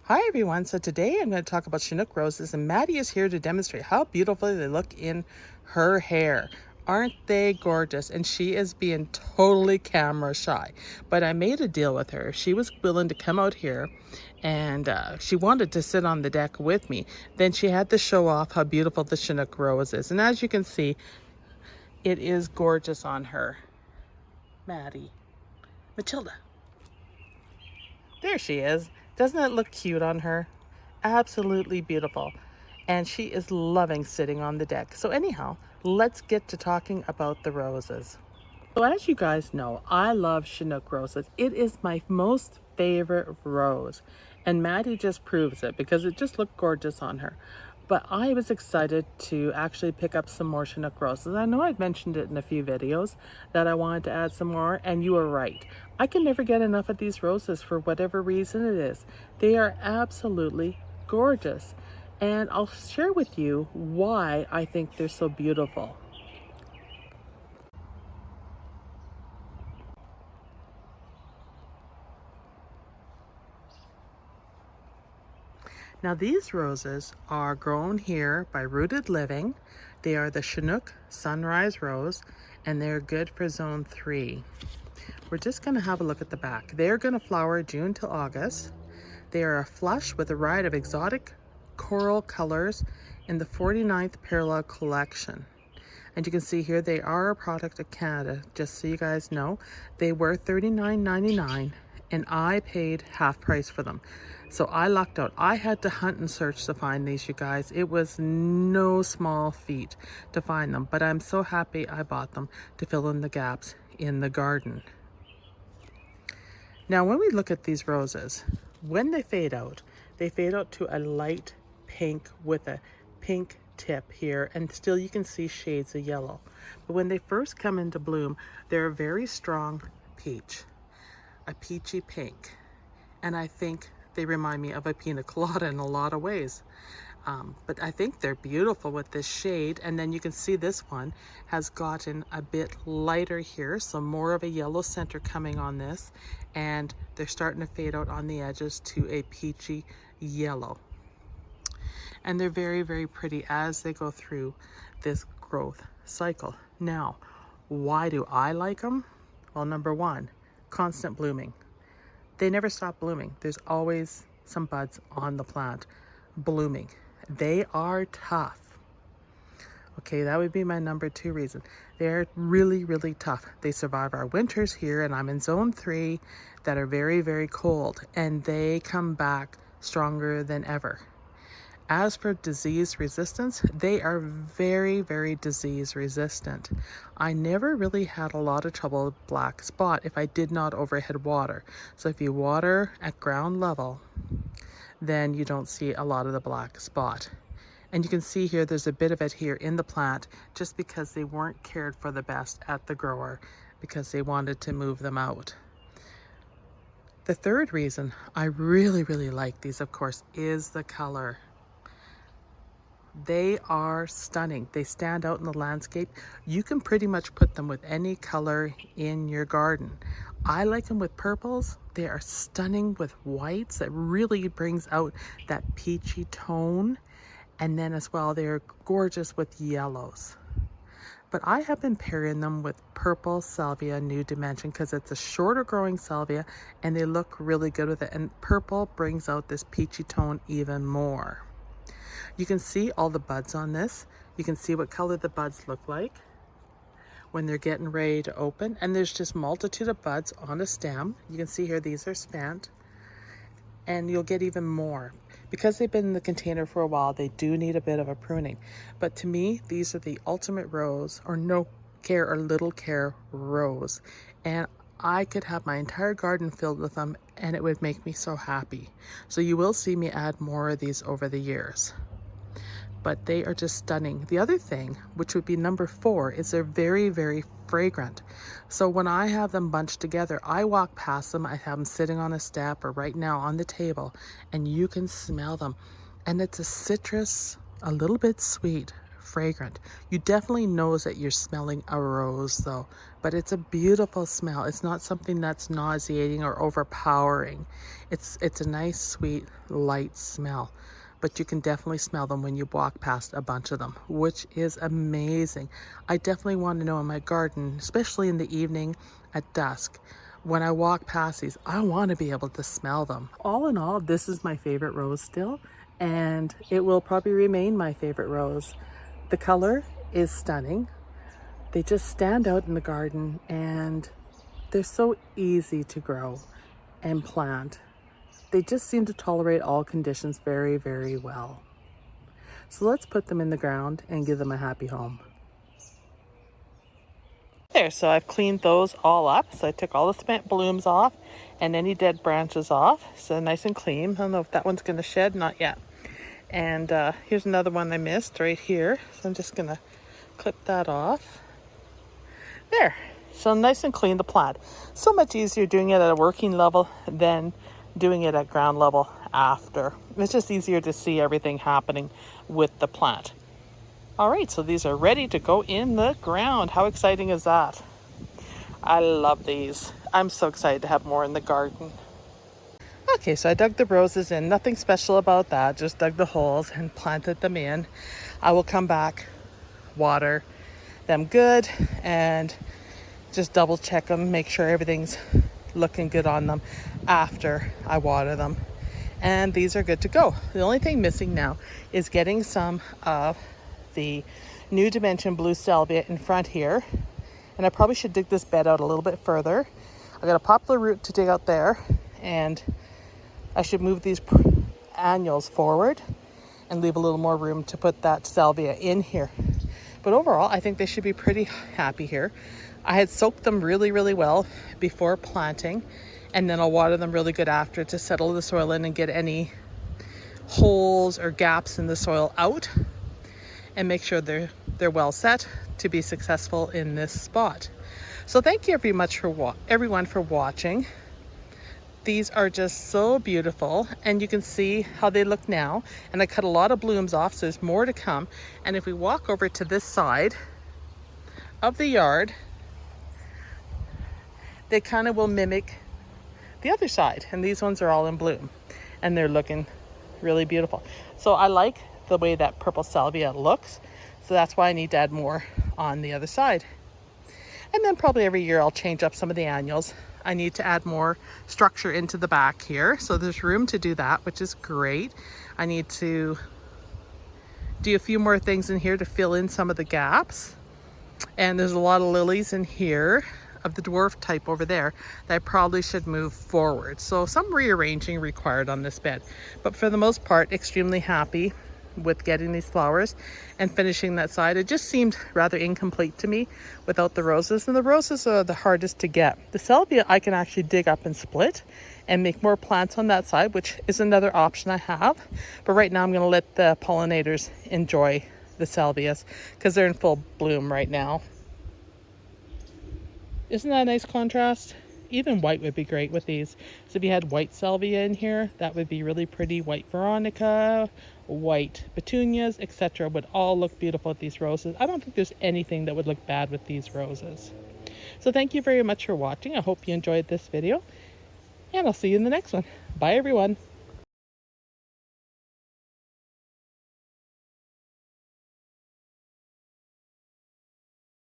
Hi everyone, so today I'm going to talk about Chinook roses, and Maddie is here to demonstrate how beautifully they look in her hair. Aren't they gorgeous? And she is being totally camera shy, but I made a deal with her. If she was willing to come out here and she wanted to sit on the deck with me, then she had to show off how beautiful the Chinook rose is. And as you can see, it is gorgeous on her. Maddie. Matilda. There she is. Doesn't it look cute on her? Absolutely beautiful. And she is loving sitting on the deck. So anyhow, let's get to talking about the roses. So as you guys know, I love Chinook roses. It is my most favorite rose. And Maddie just proves it because it just looked gorgeous on her. But I was excited to actually pick up some more Chinook roses. I know I've mentioned it in a few videos that I wanted to add some more, and you are right. I can never get enough of these roses for whatever reason it is. They are absolutely gorgeous. And I'll share with you why I think they're so beautiful. Now these roses are grown here by Rooted Living. They are the Chinook Sunrise Rose, and they're good for zone 3. We're just going to have a look at the back. They're going to flower June to August. They are a flush with a variety of exotic coral colors in the 49th Parallel Collection. And you can see here they are a product of Canada, just so you guys know. They were $39.99 and I paid half price for them. So I lucked out. I had to hunt and search to find these, you guys. It was no small feat to find them, but I'm so happy I bought them to fill in the gaps in the garden. Now when we look at these roses, when they fade out to a light pink with a pink tip here, and still you can see shades of yellow. But when they first come into bloom, they're a very strong peach, a peachy pink. And I think they remind me of a pina colada in a lot of ways. But I think they're beautiful with this shade. And then you can see this one has gotten a bit lighter here, so more of a yellow center coming on this, and they're starting to fade out on the edges to a peachy yellow. And they're very, very pretty as they go through this growth cycle. Now, why do I like them? Well, number one, constant blooming. They never stop blooming. There's always some buds on the plant blooming. They are tough. Okay, that would be my number 2 reason. They're really, really tough. They survive our winters here, and I'm in zone 3 that are very, very cold, and they come back stronger than ever. As for disease resistance, they are very, very disease resistant. I never really had a lot of trouble with black spot if I did not overhead water. So if you water at ground level, then you don't see a lot of the black spot. And you can see here there's a bit of it here in the plant just because they weren't cared for the best at the grower because they wanted to move them out. The third reason I really, really like these, of course, is the color. They are stunning. They stand out in the landscape. You can pretty much put them with any color in your garden. I like them with purples. They are stunning with whites. That really brings out that peachy tone. And then as well, they're gorgeous with yellows. But I have been pairing them with purple salvia New Dimension because it's a shorter growing salvia and they look really good with it. And purple brings out this peachy tone even more. You can see all the buds on this. You can see what color the buds look like when they're getting ready to open. And there's just multitude of buds on a stem. You can see here, these are spent. And you'll get even more. Because they've been in the container for a while, they do need a bit of a pruning. But to me, these are the ultimate rose, or no care or little care rose. And I could have my entire garden filled with them and it would make me so happy. So you will see me add more of these over the years. But they are just stunning. The other thing, which would be number 4, is they're very, very fragrant. So when I have them bunched together, I walk past them, I have them sitting on a step or right now on the table, and you can smell them. And it's a citrus, a little bit sweet fragrant. You definitely know that you're smelling a rose though, but it's a beautiful smell. It's not something that's nauseating or overpowering. It's a nice, sweet, light smell. But you can definitely smell them when you walk past a bunch of them, which is amazing. I definitely want to know in my garden, especially in the evening at dusk, when I walk past these, I want to be able to smell them. All in all, this is my favorite rose still, and it will probably remain my favorite rose. The color is stunning. They just stand out in the garden, and they're so easy to grow and plant. They just seem to tolerate all conditions very, very well. So let's put them in the ground and give them a happy home. There, so I've cleaned those all up. So I took all the spent blooms off and any dead branches off. So nice and clean. I don't know if that one's going to shed, not yet. And here's another one I missed right here. So I'm just going to clip that off. There, so nice and clean the plant. So much easier doing it at a working level than doing it at ground level after. It's just easier to see everything happening with the plant. All right, so these are ready to go in the ground. How exciting is that? I love these. I'm so excited to have more in the garden. Okay, so I dug the roses in. Nothing special about that. Just dug the holes and planted them in. I will come back, water them good, and just double check them, make sure everything's looking good on them after I water them. And these are good to go. The only thing missing now is getting some of the New Dimension blue salvia in front here. And I probably should dig this bed out a little bit further. I got a poplar root to dig out there, and I should move these annuals forward and leave a little more room to put that salvia in here. But overall, I think they should be pretty happy here. I had soaked them really, really well before planting, and then I'll water them really good after to settle the soil in and get any holes or gaps in the soil out and make sure they're well set to be successful in this spot. So thank you very much for everyone for watching. These are just so beautiful, and you can see how they look now. And I cut a lot of blooms off, so there's more to come. And if we walk over to this side of the yard, they kind of will mimic the other side. And these ones are all in bloom, and they're looking really beautiful. So I like the way that purple salvia looks. So that's why I need to add more on the other side. And then probably every year I'll change up some of the annuals. I need to add more structure into the back here. So there's room to do that, which is great. I need to do a few more things in here to fill in some of the gaps. And there's a lot of lilies in here of the dwarf type over there that I probably should move forward. So some rearranging required on this bed. But for the most part, extremely happy with getting these flowers and finishing that side. It just seemed rather incomplete to me without the roses, and the roses are the hardest to get. The salvia I can actually dig up and split and make more plants on that side, which is another option I have. But right now I'm going to let the pollinators enjoy the salvias because they're in full bloom right now. Isn't that a nice contrast? Even white would be great with these. So if you had white salvia in here, that would be really pretty. White veronica, white petunias, etc. would all look beautiful with these roses. I don't think there's anything that would look bad with these roses. So thank you very much for watching. I hope you enjoyed this video, and I'll see you in the next one. Bye everyone.